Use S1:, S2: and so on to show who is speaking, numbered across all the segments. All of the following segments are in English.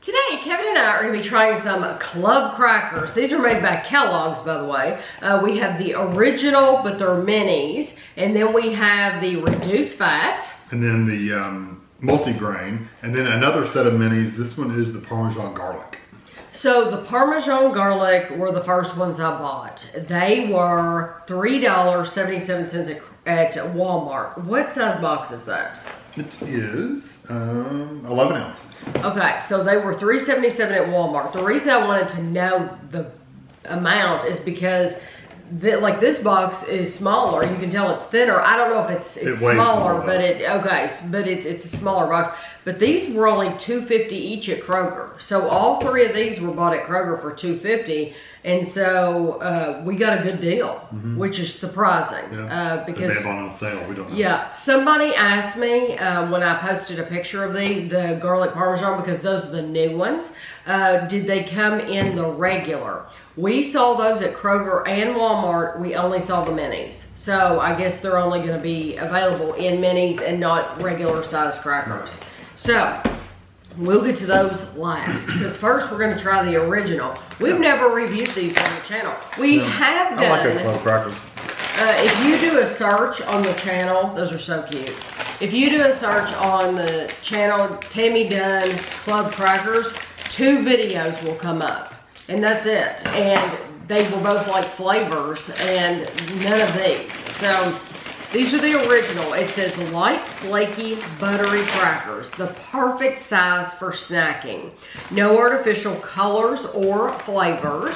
S1: Today, Kevin and I are going to be trying some club crackers. These are made by Kellogg's, by the way. We have the original, but they're minis. And then we have the reduced fat.
S2: And then the multigrain. And then another set of minis. This one is the Parmesan Garlic.
S1: So the Parmesan Garlic were the first ones I bought. They were $3.77 at Walmart. What size box is that?
S2: It is 11 ounces.
S1: Okay, so they were $3.77 at Walmart. The reason I wanted to know the amount is because this box is smaller. You can tell it's thinner. I don't know if it's smaller, but it's a smaller box. But these were only $2.50 each at Kroger. So all three of these were bought at Kroger for $2.50. And so we got a good deal, which is surprising.
S2: Yeah.
S1: Because
S2: they have on sale. We don't know.
S1: Yeah. Somebody asked me when I posted a picture of the garlic parmesan, because those are the new ones, did they come in the regular? We saw those at Kroger and Walmart. We only saw the minis. So I guess they're only going to be available in minis and not regular size crackers. So we'll get to those last, because first we're going to try the original. We've never reviewed these on the channel. We have done.
S2: I like a club cracker.
S1: If you do a search on the channel, those are so cute. If you do a search on the channel, Tammy Dunn Club Crackers, 2 videos will come up. And that's it. And they were both like flavors and none of these. So these are the original. It says light, flaky, buttery crackers. The perfect size for snacking. No artificial colors or flavors.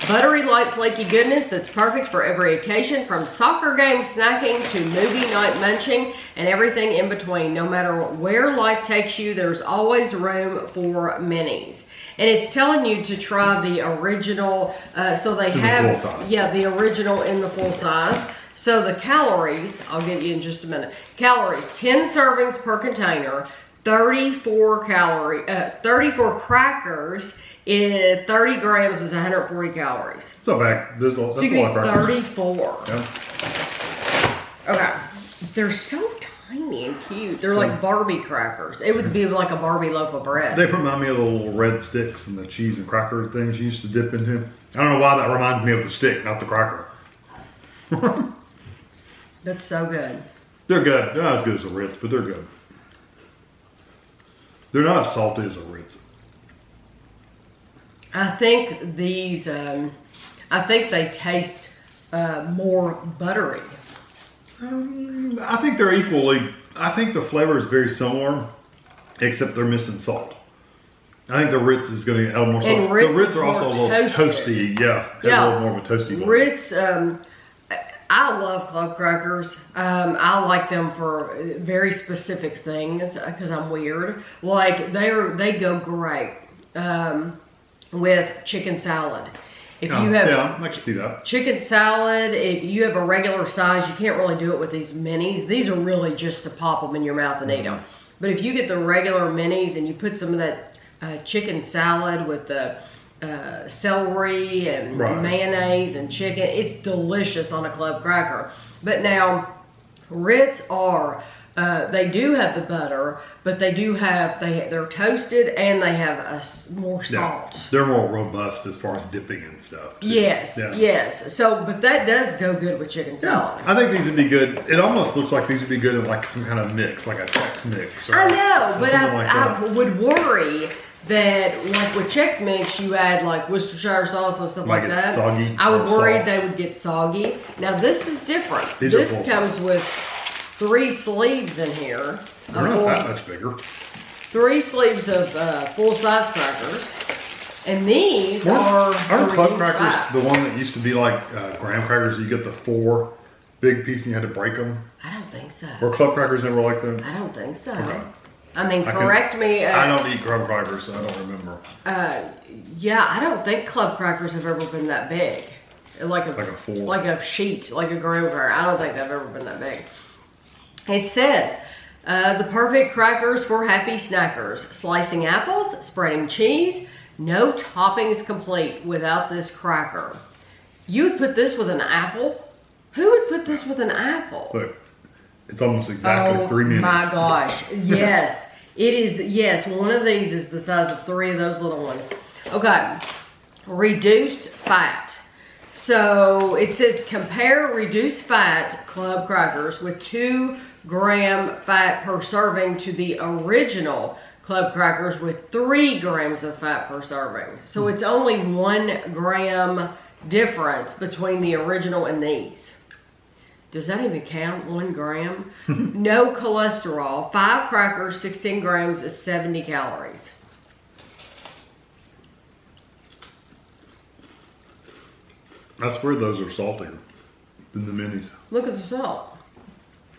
S1: Buttery, light, flaky goodness that's perfect for every occasion, from soccer game snacking to movie night munching and everything in between. No matter where life takes you, there's always room for minis. And it's telling you to try the original. So they have, the original in the full size. So the calories, I'll get you in just a minute. Calories, 10 servings per container, 34 crackers. 30 grams is 140 calories.
S2: It's not bad. That's
S1: so you get 34.
S2: Yeah.
S1: Okay. They're so tiny and cute. They're like Barbie crackers. It would be like a Barbie loaf of bread.
S2: They remind me of the little red sticks and the cheese and cracker things you used to dip into. I don't know why that reminds me of the stick, not the cracker.
S1: That's so good.
S2: They're good. They're not as good as the Ritz, but they're good. They're not as salty as the Ritz.
S1: I think these, I think they taste more buttery.
S2: I think they're equally, I think the flavor is very similar, except they're missing salt. I think the Ritz is going to get a little more salt. The Ritz are also a little toasty. Yeah, a little more of a toasty one.
S1: Ritz, I love club crackers. I like them for very specific things because I'm weird. Like they go great with chicken salad. If you have,
S2: yeah, I can see that.
S1: Chicken salad, if you have a regular size, you can't really do it with these minis. These are really just to pop them in your mouth and eat them. But if you get the regular minis and you put some of that chicken salad with the celery and mayonnaise and chicken, it's delicious on a club cracker. But now, Ritz are, they do have the butter, but they do have, they're toasted and they have more salt.
S2: Yeah, they're more robust as far as dipping and stuff, too.
S1: Yes, yes. So, but that does go good with chicken salad.
S2: I think these would be good. It almost looks like these would be good in like some kind of mix, like a Chex Mix. Or
S1: I know, but
S2: I
S1: would worry that, like with Chex Mix, you add like Worcestershire sauce and stuff like that.
S2: Soggy.
S1: I would worry they would get soggy. Now this is different. This comes with 3 sleeves in here.
S2: They're not that much bigger.
S1: 3 sleeves of full-size crackers. And these are
S2: club crackers the one that used to be like graham crackers? You get the 4 big pieces and you had to break them?
S1: I don't think so.
S2: Were club crackers never like them?
S1: I don't think so.
S2: Okay.
S1: I mean, correct me.
S2: I don't eat club crackers, so I don't remember.
S1: Yeah, I don't think club crackers have ever been that big. Like a
S2: 4.
S1: Like a sheet, like a graham cracker. I don't think they've ever been that big. It says, the perfect crackers for happy snackers. Slicing apples, spreading cheese. No toppings complete without this cracker. You would put this with an apple? Who would put this with an apple?
S2: Look, it's almost exactly 3 minutes.
S1: Oh my gosh, yes. It is, yes, one of these is the size of 3 of those little ones. Okay, reduced fat. So it says compare reduced fat club crackers with 2 gram fat per serving to the original club crackers with 3 grams of fat per serving. So it's only 1 gram difference between the original and these. Does that even count? 1 gram? No cholesterol. 5 crackers, 16 grams is 70 calories.
S2: I swear those are saltier than the minis.
S1: Look at the salt.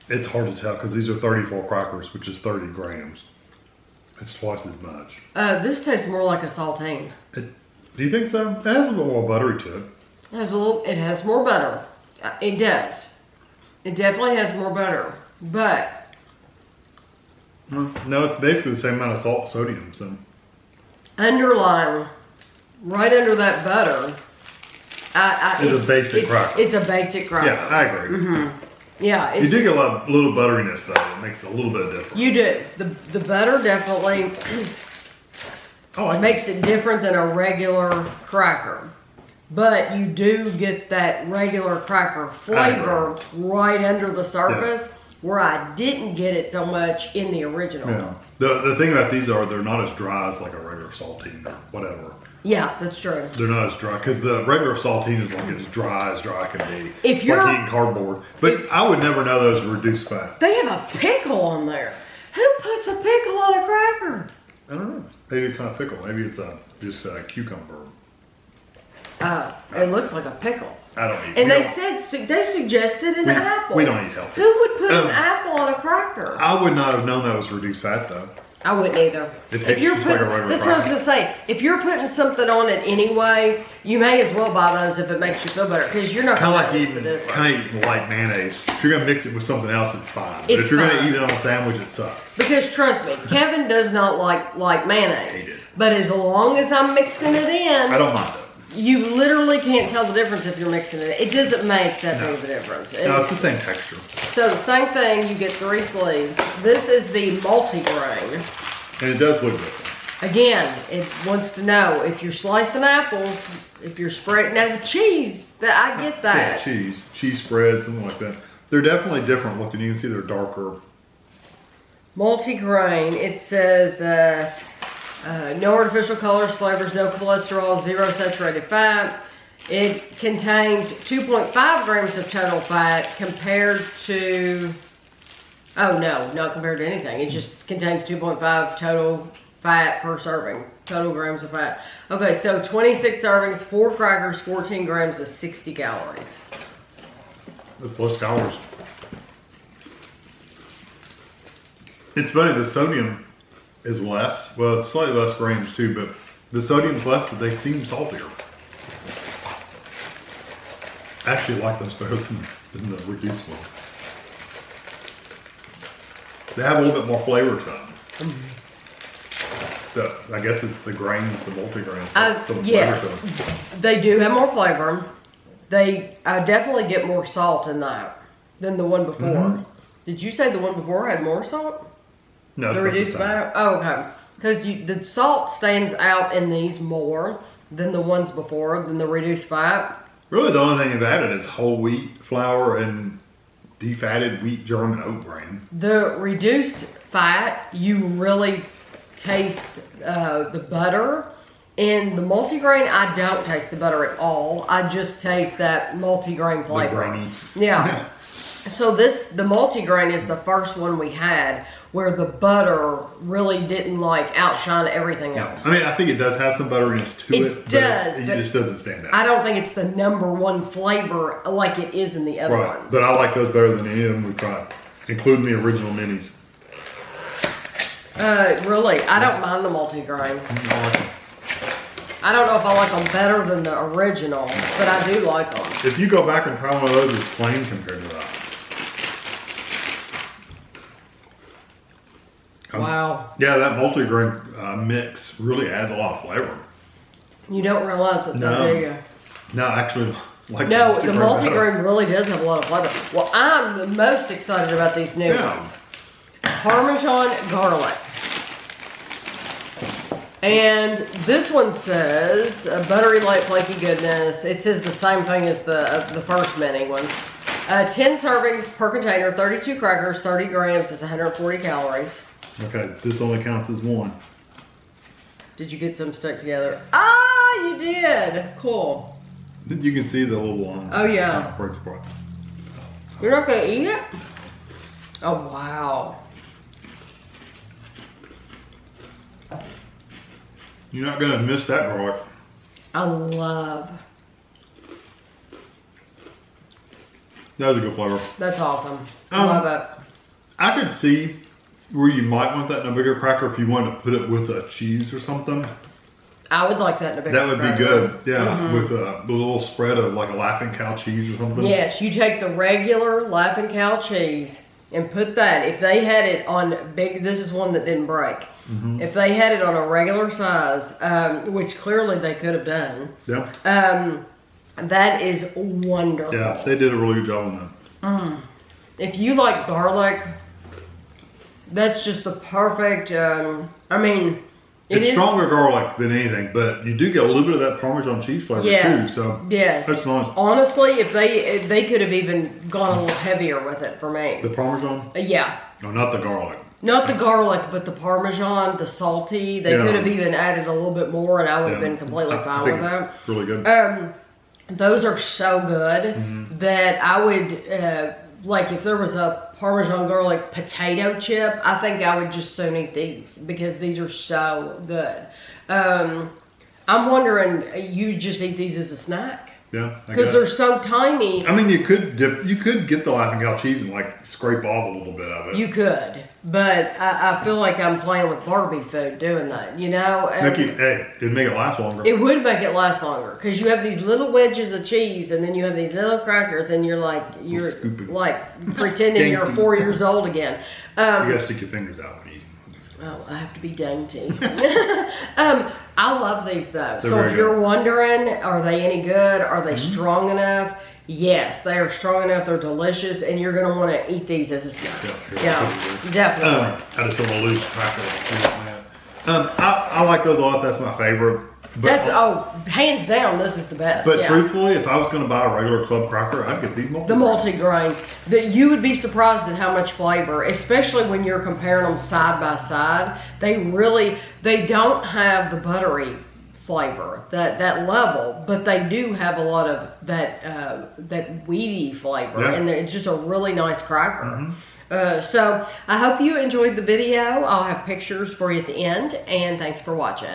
S2: It's hard to tell because these are 34 crackers, which is 30 grams. It's twice as much.
S1: This tastes more like a saltine.
S2: Do you think so? It has a little more buttery to it.
S1: It has more butter. It does. It definitely has more butter, but
S2: no, it's basically the same amount of salt and sodium. So
S1: underlying, right under that butter,
S2: it's a basic cracker.
S1: It's a basic cracker.
S2: Yeah, I agree.
S1: Mm-hmm. Yeah,
S2: you do get a little butteriness though. It makes a little bit of difference.
S1: You do. The butter definitely makes it different than a regular cracker. But you do get that regular cracker flavor right under the surface, where I didn't get it so much in the original.
S2: Yeah. The thing about these are they're not as dry as like a regular saltine or whatever.
S1: Yeah, that's true.
S2: They're not as dry because the regular saltine is like as dry can be.
S1: If you're
S2: like eating cardboard, but I would never know those reduced fat.
S1: They have a pickle on there. Who puts a pickle on a cracker?
S2: I don't know. Maybe it's not pickle. Maybe it's just a cucumber.
S1: It looks like a pickle.
S2: I don't eat.
S1: And they suggested an apple.
S2: We don't eat healthy.
S1: Who would put an apple on a cracker?
S2: I would not have known that was reduced fat though.
S1: I wouldn't either.
S2: It tastes just like a regular
S1: that's what I was gonna say. If you're putting something on it anyway, you may as well buy those if it makes you feel better, because you're not
S2: kind of like eating light mayonnaise. If you're gonna mix it with something else, it's fine. But if you're gonna eat it on a sandwich, it sucks.
S1: Because trust me, Kevin does not like mayonnaise. But as long as I'm mixing it in,
S2: I don't mind it.
S1: You literally can't tell the difference if you're mixing it. It doesn't make that big of a difference.
S2: No, it's the same texture.
S1: So the same thing, you get 3 sleeves. This is the multigrain.
S2: And it does look different.
S1: Again, it wants to know if you're slicing apples, if you're spreading now the cheese. I get that.
S2: Yeah, cheese spread, something like that. They're definitely different looking. You can see they're darker.
S1: Multigrain. It says no artificial colors, flavors, no cholesterol, 0 saturated fat. It contains 2.5 grams of total fat compared to. Oh no, not compared to anything. It just contains 2.5 total fat per serving. Total grams of fat. Okay, so 26 servings, 4 crackers, 14 grams of 60 calories.
S2: That's less calories. It's funny, the sodium is less. Well, it's slightly less grams too, but the sodium's less, but they seem saltier. I actually like those better than the reduced ones. They have a little bit more flavor to them. So I guess it's the grains, the multigrains.
S1: Yes, they do have more flavor. They definitely get more salt in that than the one before. Mm-hmm. Did you say the one before had more salt?
S2: No,
S1: the reduced fat. Oh, okay. Because the salt stands out in these more than the ones before, than the reduced fat.
S2: Really, the only thing they've added is whole wheat flour and defatted wheat germ and oat grain.
S1: The reduced fat, you really taste the butter. In the multigrain, I don't taste the butter at all. I just taste that multigrain flavor. Yeah. So the multigrain is the first one we had where the butter really didn't outshine everything else.
S2: I mean, I think it does have some butteriness to it.
S1: It does.
S2: But it just doesn't stand out.
S1: I don't think it's the #1 flavor like it is in the other ones.
S2: But I like those better than any of them we've tried, including the original minis.
S1: Really, I don't mind the multigrain. I don't know if I like them better than the original, but I do like them.
S2: If you go back and try one of those, it's plain compared to that.
S1: Wow.
S2: Yeah, that multigrain mix really adds a lot of flavor.
S1: You don't realize it, though, do you?
S2: No, actually,
S1: the multigrain really does have a lot of flavor. Well, I'm the most excited about these new ones. Parmesan Garlic And this one says buttery light flaky goodness. It says the same thing as the first mini one. 10 servings per container, 32 crackers, 30 grams. It's 140 calories.
S2: Okay, this only counts as one.
S1: Did you get some stuck together? Ah, you did. Cool.
S2: You can see the little one.
S1: Oh yeah.
S2: Breaks apart.
S1: You're not gonna eat it? Oh wow.
S2: You're not gonna miss that garlic.
S1: I love.
S2: That was a good flavor.
S1: That's awesome. I love it.
S2: I could see where you might want that in a bigger cracker if you wanted to put it with a cheese or something.
S1: I would like that in a bigger cracker.
S2: That would be good. Yeah, with a little spread of like a Laughing Cow cheese or something.
S1: Yes, you take the regular Laughing Cow cheese and put that. If they had it on big, this is one that didn't break. If they had it on a regular size, which clearly they could have done.
S2: Yeah.
S1: That is wonderful.
S2: Yeah, they did a really good job on that.
S1: If you like garlic, that's just the perfect, I mean,
S2: it's stronger garlic than anything, but you do get a little bit of that Parmesan cheese flavor too. So
S1: yes,
S2: that's nice.
S1: Honestly, if they could have even gone a little heavier with it for me.
S2: The Parmesan?
S1: Yeah.
S2: No, not the garlic.
S1: Not the garlic, but the Parmesan, the salty. They could have even added a little bit more, and I would have been completely fine with that.
S2: Really good.
S1: Those are so good that I would like if there was a Parmesan garlic potato chip. I think I would just soon eat these because these are so good. I'm wondering, you just eat these as a snack?
S2: Yeah,
S1: because they're so tiny.
S2: I mean, you could get the Laughing Cow cheese and like scrape off a little bit of it.
S1: You could, but I feel like I'm playing with Barbie food doing that. You know,
S2: it'd make it last longer.
S1: It would make it last longer because you have these little wedges of cheese, and then you have these little crackers, and you're like pretending you're 4 years old again.
S2: You gotta stick your fingers out when you eat.
S1: Oh, I have to be dainty. I love these though.
S2: They're
S1: so if you're
S2: good.
S1: wondering, are they any good? Are they strong enough? Yes, they are strong enough. They're delicious, and you're going to want to eat these as a snack. Yeah, definitely.
S2: I just don't want to lose track of it. I like those a lot. That's my favorite. But,
S1: Hands down, this is the best.
S2: But truthfully, if I was going to buy a regular club cracker, I'd get these multigrain.
S1: The multigrain. That you would be surprised at how much flavor, especially when you're comparing them side by side. They don't have the buttery flavor, that level, but they do have a lot of that weedy flavor, and it's just a really nice cracker. So I hope you enjoyed the video. I'll have pictures for you at the end, and thanks for watching.